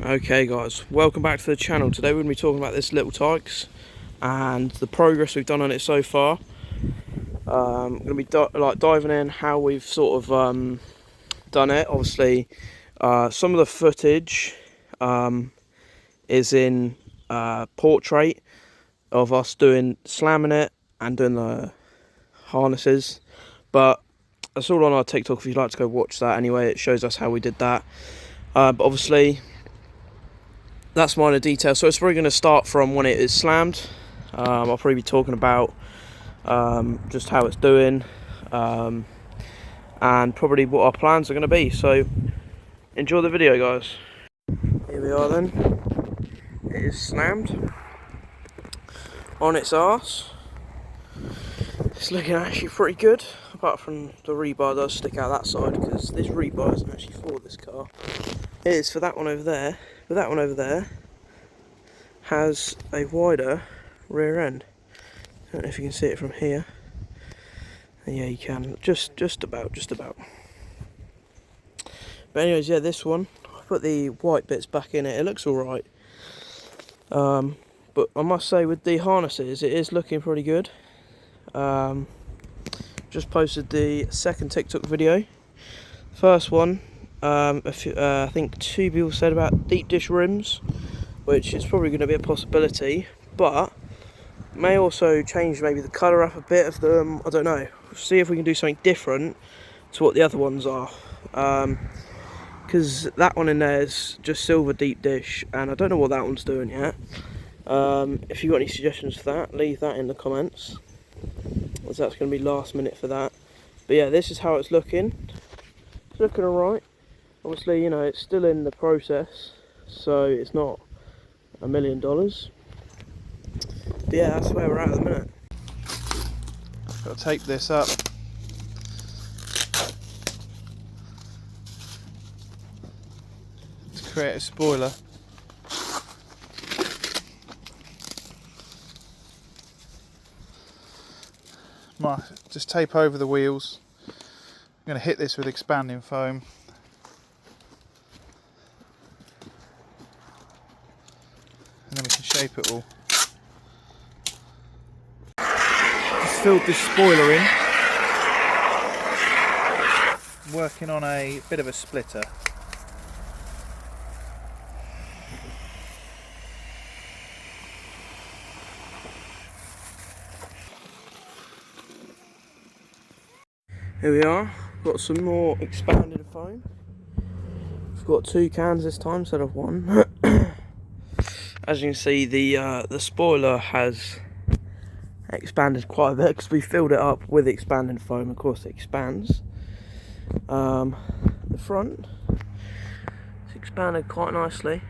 Okay guys, welcome back to the channel. Today we're going to be talking about this little Tikes and the progress we've done on it so far. I'm going to be diving in how we've sort of done it. Obviously some of the footage is in portrait of us slamming it and doing the harnesses, but that's all on our TikTok if you'd like to go watch that. Anyway, it shows us how we did that, but obviously that's minor detail, so it's probably going to start from when it is slammed. I'll probably be talking about just how it's doing and probably what our plans are going to be, so enjoy the video guys. Here we are then, it is slammed on its arse. It's looking actually pretty good, apart from the rebar does stick out that side because this rebar isn't actually for this car. It is for that one over there, but that one over there has a wider rear end. I don't know if you can see it from here. Yeah, you can, just about. But anyways, yeah, this one, I put the white bits back in it. It looks alright. But I must say with the harnesses, it is looking pretty good. Just posted the second TikTok video. First one, I think 2 people said about deep dish rims, which is probably going to be a possibility, but may also change maybe the colour up a bit of them. I don't know. See if we can do something different to what the other ones are. Because that one in there is just silver deep dish, and I don't know what that one's doing yet. If you've got any suggestions for that, leave that in the comments, as that's going to be last minute for that. But yeah, this is how it's looking. It's looking alright. Obviously, you know, it's still in the process, so it's not $1 million. But yeah, that's where we're at the minute. Got to tape this up. To create a spoiler. Might just tape over the wheels. I'm going to hit this with expanding foam. And then we can shape it all. Just filled this spoiler in. I'm working on a bit of a splitter. Here we are, got some more expanded foam. We've got 2 cans this time instead of 1. As you can see, the spoiler has expanded quite a bit because we filled it up with expanded foam. Of course it expands. The front is expanded quite nicely,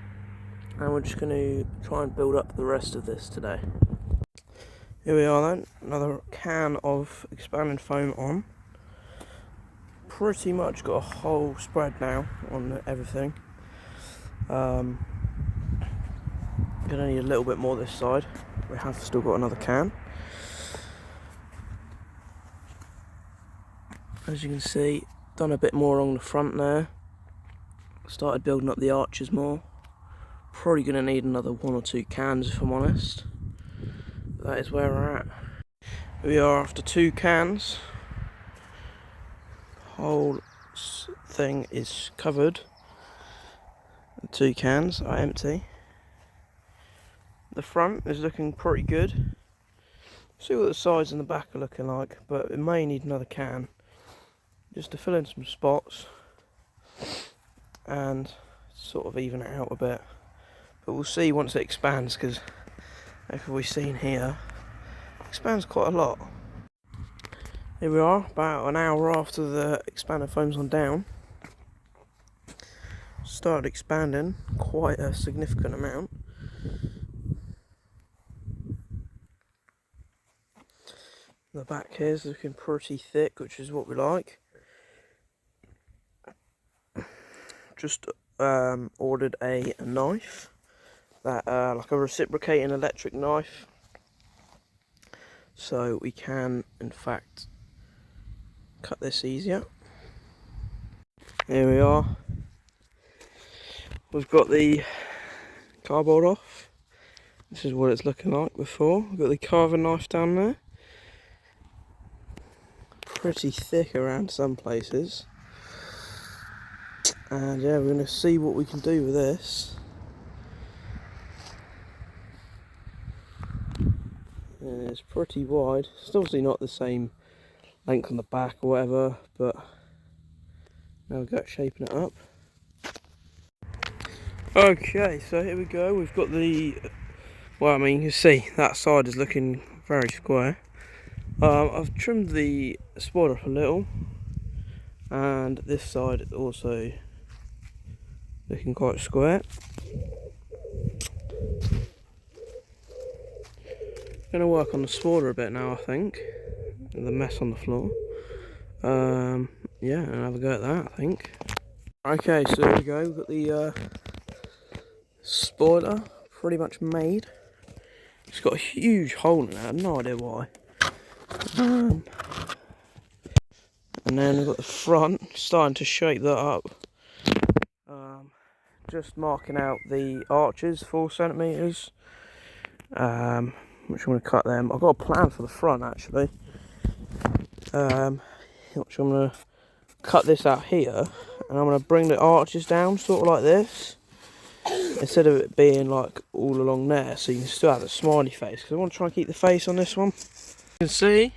and we're just going to try and build up the rest of this today. Here we are then, another can of expanded foam on. Pretty much got a whole spread now on everything. Gonna need a little bit more this side. We have still got another can. As you can see, done a bit more along the front there. Started building up the arches more. Probably gonna need another 1 or 2 cans if I'm honest. But that is where we're at. Here we are after 2 cans. Whole thing is covered. The 2 cans are empty. The front is looking pretty good. See what the sides and the back are looking like, but it may need another can just to fill in some spots and sort of even it out a bit. But we'll see once it expands, because as we've seen here, it expands quite a lot. Here we are, about an hour after the expanded foam's gone down. Started expanding quite a significant amount. The back here is looking pretty thick, which is what we like. Just ordered a knife, that like a reciprocating electric knife, so we can in fact cut this easier. Here we are. We've got the cardboard off. This is what it's looking like before. We've got the carving knife down there. Pretty thick around some places. And yeah, we're going to see what we can do with this. And it's pretty wide. It's obviously not the same length on the back or whatever, but now we've got shaping it up. Okay, so here we go. We've got the, well, I mean, you can see that side is looking very square. I've trimmed the spoiler up a little, and this side is also looking quite square. Going to work on the spoiler a bit now, I think. The mess on the floor. Yeah, and have a go at that, I think. Okay, so there we go. We've got the spoiler pretty much made. It's got a huge hole in it. I have no idea why. And then we've got the front, starting to shape that up. Just marking out the arches, 4 centimetres. Which I'm going to cut them. I've got a plan for the front actually. Which I'm going to cut this out here, and I'm going to bring the arches down sort of like this, instead of it being like all along there, so you can still have a smiley face, because I want to try and keep the face on this one. You can see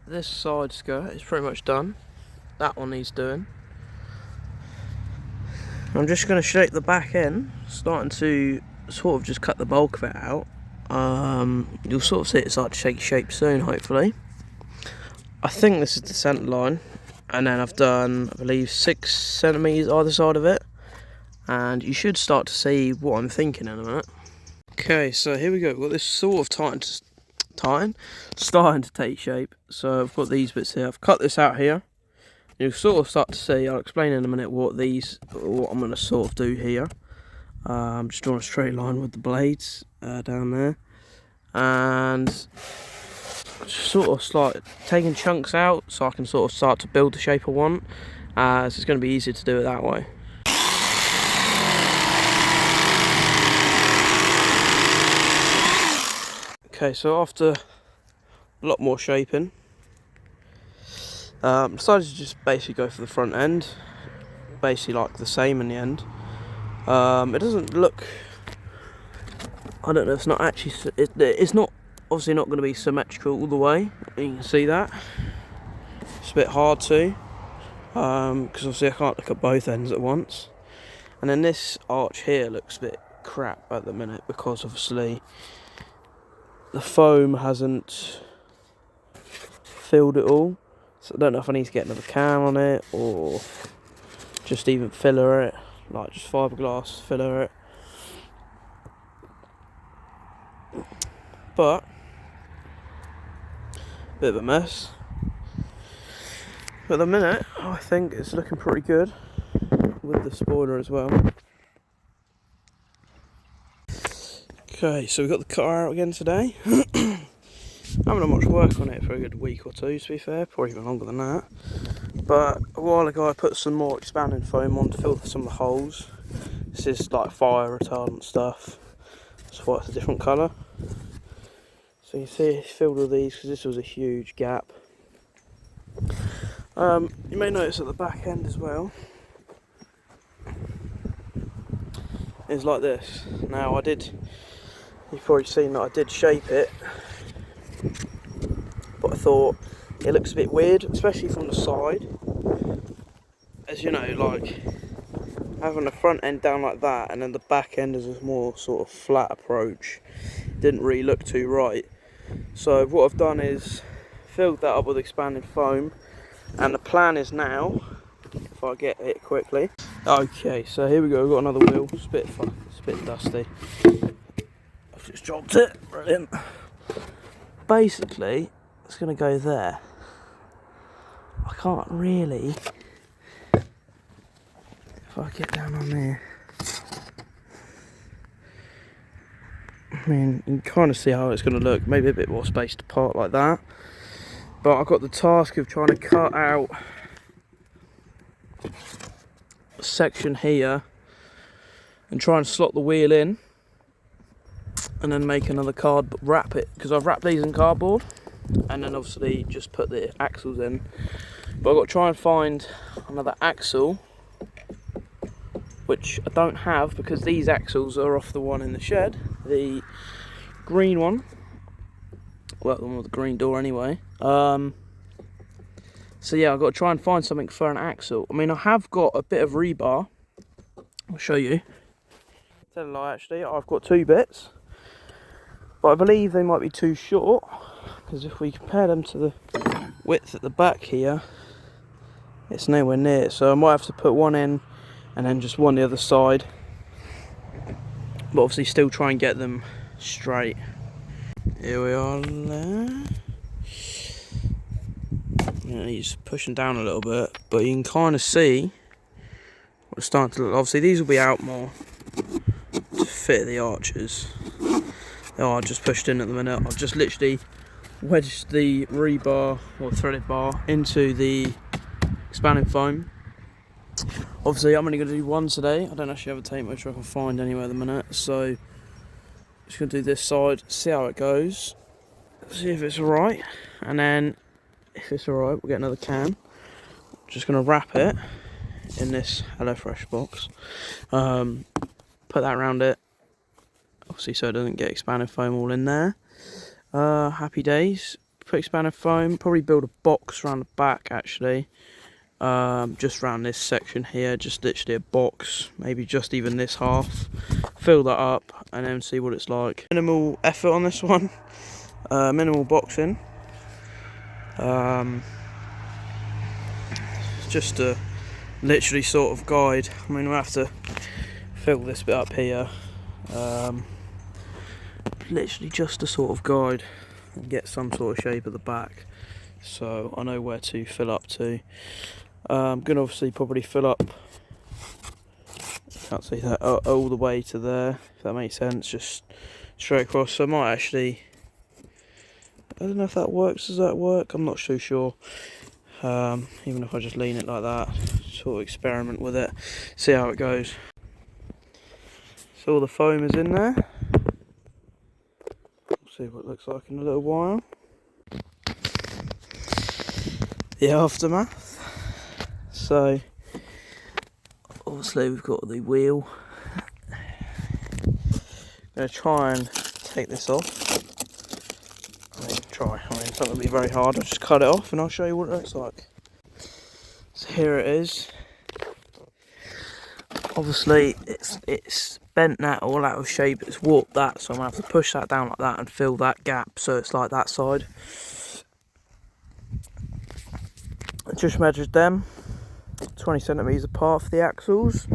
this side skirt is pretty much done. That one needs doing. I'm just going to shape the back end, starting to sort of just cut the bulk of it out. You'll sort of see it start to take shape soon, hopefully. I think this is the centre line, and then I've done, I believe, 6 centimetres either side of it, and you should start to see what I'm thinking in a minute. Okay, so here we go. We've got this sort of starting to take shape. So I've got these bits here. I've cut this out here. You'll sort of start to see, I'll explain in a minute what I'm going to sort of do here. Just drawing a straight line with the blades down there, and just sort of start taking chunks out so I can sort of start to build the shape I want, as it's going to be easier to do it that way. Okay, so after a lot more shaping, decided to just basically go for the front end, basically like the same in the end. It doesn't look, I don't know, it's not actually, it's not, obviously not going to be symmetrical all the way, you can see that. It's a bit hard to, because obviously I can't look at both ends at once. And then this arch here looks a bit crap at the minute, because obviously the foam hasn't filled it all. So I don't know if I need to get another can on it, or just even filler it, like just fiberglass filler it. But bit of a mess. But at the minute, I think it's looking pretty good with the spoiler as well. Okay, so we've got the car out again today. I haven't done much work on it for a good week or two, to be fair, probably even longer than that. But a while ago I put some more expanding foam on to fill some of the holes. This is like fire retardant stuff, that's why it's a different colour. So you can see it's filled all these because this was a huge gap. You may notice at the back end as well, it's like this. Now you've probably seen that I did shape it, but I thought it looks a bit weird, especially from the side. As you know, like having the front end down like that and then the back end is a more sort of flat approach didn't really look too right. So what I've done is filled that up with expanded foam, and the plan is now, if I get it quickly. Okay, so here we go, we've got another wheel. It's a bit dusty. I've just dropped it, brilliant. Basically, it's going to go there. I can't really, if I get down on there, I mean, you can kind of see how it's going to look, maybe a bit more spaced apart like that. But I've got the task of trying to cut out a section here and try and slot the wheel in, and then make another card, but wrap it, because I've wrapped these in cardboard, and then obviously just put the axles in. But I've got to try and find another axle, which I don't have, because these axles are off the one in the shed, the green one, well, the one with the green door anyway. So yeah, I've got to try and find something for an axle. I mean, I have got a bit of rebar, I'll show you. Tell a lie, actually, I've got 2 bits, but I believe they might be too short, because if we compare them to the width at the back here, it's nowhere near, so I might have to put one in and then just one the other side, but obviously still try and get them straight. Here we are there. Yeah, he's pushing down a little bit, but you can kind of see what's starting to look. Obviously these will be out more to fit the arches. They are just pushed in at the minute. I've just literally wedged the rebar or threaded bar into the expanding foam. Obviously I'm only going to do one today. I don't actually have a tape measure I can find anywhere at the minute, so just going to do this side, see how it goes, see if it's alright, and then if it's alright we'll get another can. Just going to wrap it in this HelloFresh box, put that around it, obviously so it doesn't get expanded foam all in there. Happy days. Put expanded foam, probably build a box around the back actually, just around this section here, just literally a box, maybe just even this half, fill that up and then see what it's like. Minimal effort on this one, minimal boxing, just to literally sort of guide. I mean, we'll have to fill this bit up here, literally just to sort of guide and get some sort of shape at the back, so I know where to fill up to. I'm going to obviously probably fill up, can't see that, all the way to there, if that makes sense, just straight across. So I might actually, I don't know if that works. Does that work? I'm not too sure. Even if I just lean it like that, sort of experiment with it, see how it goes. So all the foam is in there. We'll see what it looks like in a little while. The aftermath. So obviously we've got the wheel. I'm going to try and take this off. I mean, it's not going to be very hard. I'll just cut it off and I'll show you what it looks like. So here it is. Obviously it's bent that all out of shape, it's warped that, so I'm going to have to push that down like that and fill that gap so it's like that side. I just measured them 20 centimetres apart for the axles.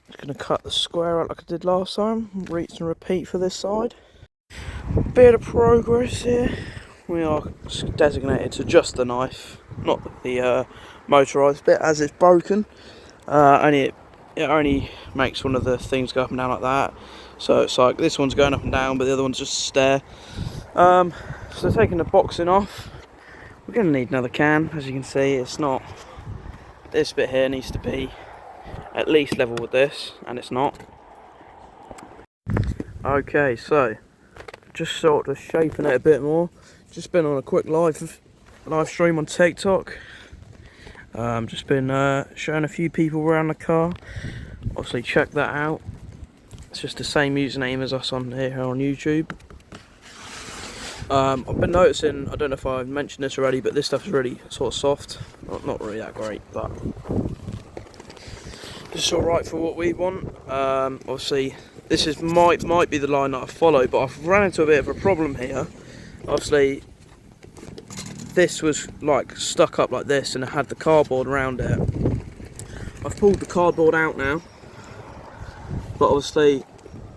Just going to cut the square out like I did last time, rinse and repeat for this side. Bit of progress here. We are designated to just the knife, not the motorised bit, as it's broken. It only makes one of the things go up and down like that. So it's like this one's going up and down, but the other one's just a stair. So taking the boxing off, we're going to need another can. As you can see, it's not. This bit here needs to be at least level with this, and it's not. Okay, so just sort of shaping it a bit more. Just been on a quick live stream on TikTok. Just been showing a few people around the car. Obviously check that out. It's just the same username as us on here on YouTube. I've been noticing, I don't know if I've mentioned this already, but this stuff is really sort of soft. Not really that great, but just alright for what we want. Obviously this is might be the line that I follow, but I've run into a bit of a problem here. Obviously this was like stuck up like this and it had the cardboard around it. I've pulled the cardboard out now, but obviously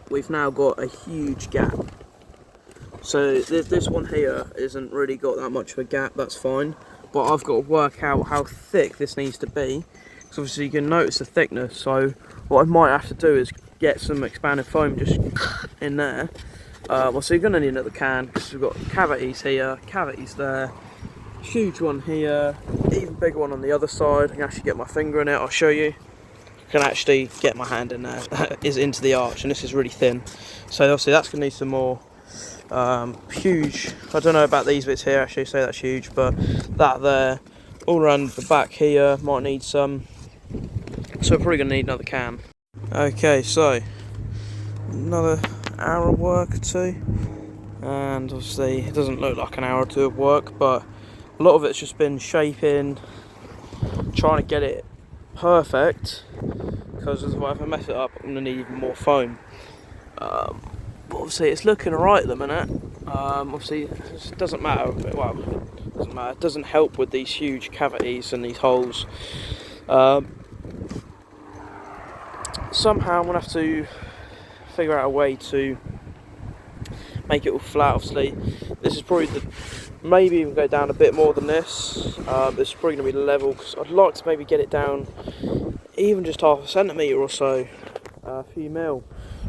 we've now got a huge gap. So this one here isn't really got that much of a gap, that's fine, but I've got to work out how thick this needs to be, because obviously you can notice the thickness. So what I might have to do is get some expanded foam just in there. So you're going to need another can, because we've got cavities here, cavities there, huge one here, even bigger one on the other side. I can actually get my finger in it, I'll show you. can actually get my hand in there is into the arch, and this is really thin. So obviously that's going to need some more huge. I don't know about these bits here actually, so that's huge, but that there, all around the back here, might need some. So we're probably going to need another cam. Okay, so another hour of work or two, and obviously it doesn't look like an hour or two of work, but a lot of it's just been shaping, trying to get it perfect, because if I mess it up I'm going to need even more foam. But obviously it's looking alright at the minute. Obviously it doesn't matter, well, it doesn't matter, it doesn't help with these huge cavities and these holes. Somehow I'm going to have to figure out a way to make it all flat. Obviously this is probably maybe even go down a bit more than this. This is probably going to be level, because I'd like to maybe get it down even just half a centimetre or so, a few mil,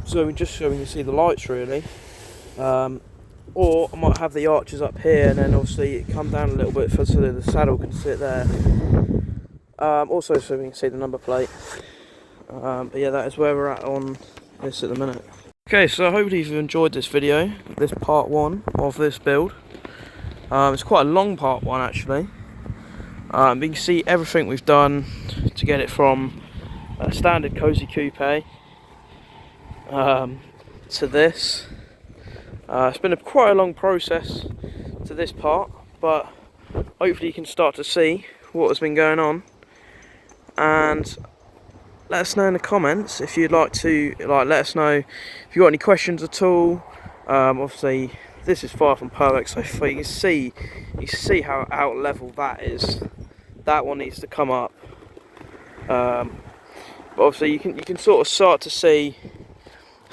so we can see the lights really. Or I might have the arches up here and then obviously it come down a little bit so that the saddle can sit there. Also so we can see the number plate. But yeah, that is where we're at on this at the minute. Okay, so hopefully you've enjoyed this video, this part 1 of this build. It's quite a long part 1 actually. You can see everything we've done to get it from a standard cozy coupe to this. It's been quite a long process to this part, but hopefully you can start to see what has been going on, and let us know in the comments if you'd like to let us know if you've got any questions at all. Obviously this is far from perfect so far. You can see how out level that is. That one needs to come up, but obviously you can sort of start to see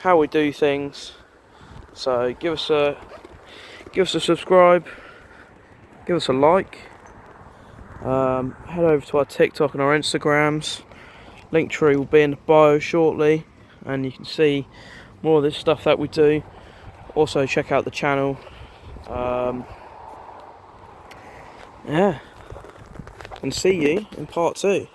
how we do things. So give us a subscribe, give us a like, head over to our TikTok and our Instagrams. Linktree will be in the bio shortly, and you can see more of this stuff that we do. Also check out the channel. Yeah, and see you in part 2.